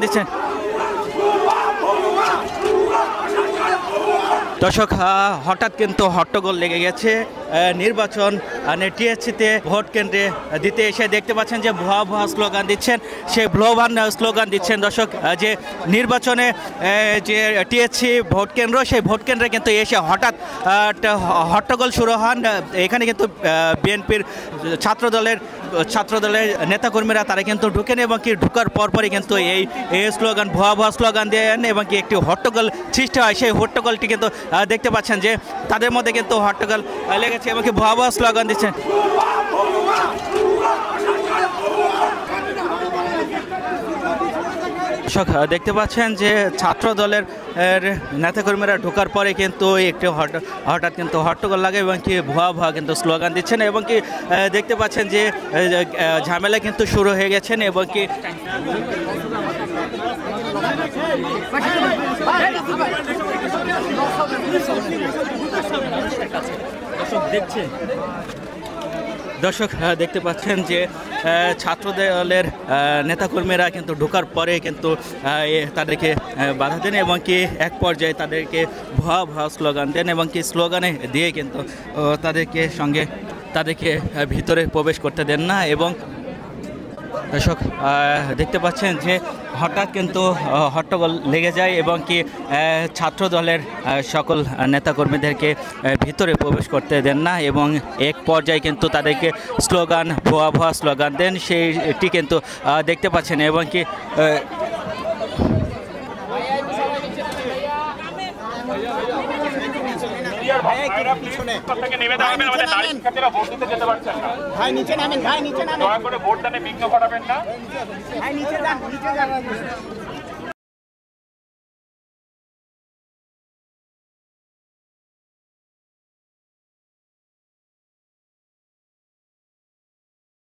দিচ্ছেন। দর্শক, হঠাৎ কিন্তু হট্টগোল লেগে গেছে নির্বাচন টিএসসিতে ভোট কেন্দ্রে দিতে এসে দেখতে পাচ্ছেন যে ভুয়া ভুয়া স্লোগান দিচ্ছেন, সেই ভ্লোবান স্লোগান দিচ্ছেন। দর্শক, যে নির্বাচনে যে টিএসসি ভোট কেন্দ্র, সেই ভোট কেন্দ্রে কিন্তু এসে হঠাৎ হট্টগোল শুরু হন। এখানে কিন্তু বিএনপির ছাত্রদলের নেতাকর্মীরা তারা কিন্তু ঢুকেন এবং কি ঢুকার পরপরই কিন্তু এই স্লোগান ভুয়া ভুয়া স্লোগান দেন এবং কি একটি হট্টগোল সৃষ্টি হয়। সেই হট্টগোলটি কিন্তু দেখতে পাচ্ছেন যে তাদের মধ্যে কিন্তু হট্টগোল লেগেছে এবং কি ভুয়া ভুয়া স্লোগান দিচ্ছেন। দর্শক, দেখতে পাচ্ছেন যে ছাত্র দলের নেতাকর্মীরা ঢোকার পরে কিন্তু একটু হঠাৎ কিন্তু হট্টগোল লাগে এবং কি ভুয়া ভুয়া কিন্তু স্লোগান দিচ্ছেন এবং কি দেখতে পাচ্ছেন যে ঝামেলা কিন্তু শুরু হয়ে গেছেন এবং কি দর্শক, দেখতে পাচ্ছেন যে ছাত্রদলের নেতাকর্মীরা কিন্তু ঢোকার পরে কিন্তু তাদেরকে বাধা দেন এবং কি এক পর্যায়ে তাদেরকে ভুয়া ভুয়া স্লোগান দেন এবং কি স্লোগানে দিয়ে কিন্তু তাদেরকে ভিতরে প্রবেশ করতে দেন না। এবং দর্শক, দেখতে পাচ্ছেন যে হঠাৎ কিন্তু হট্টগোল লেগে যায় এবং কি ছাত্র দলের সকল নেতাকর্মীদেরকে ভিতরে প্রবেশ করতে দেন না এবং এক পর্যায়ে কিন্তু তাদেরকে ভুয়া ভুয়া স্লোগান দেন, সেইটি কিন্তু দেখতে পাচ্ছেন এবং কি ভাই নিচে নামেন, দয়া করে ভোট দানে বিঘ্ন ঘটাবেন না।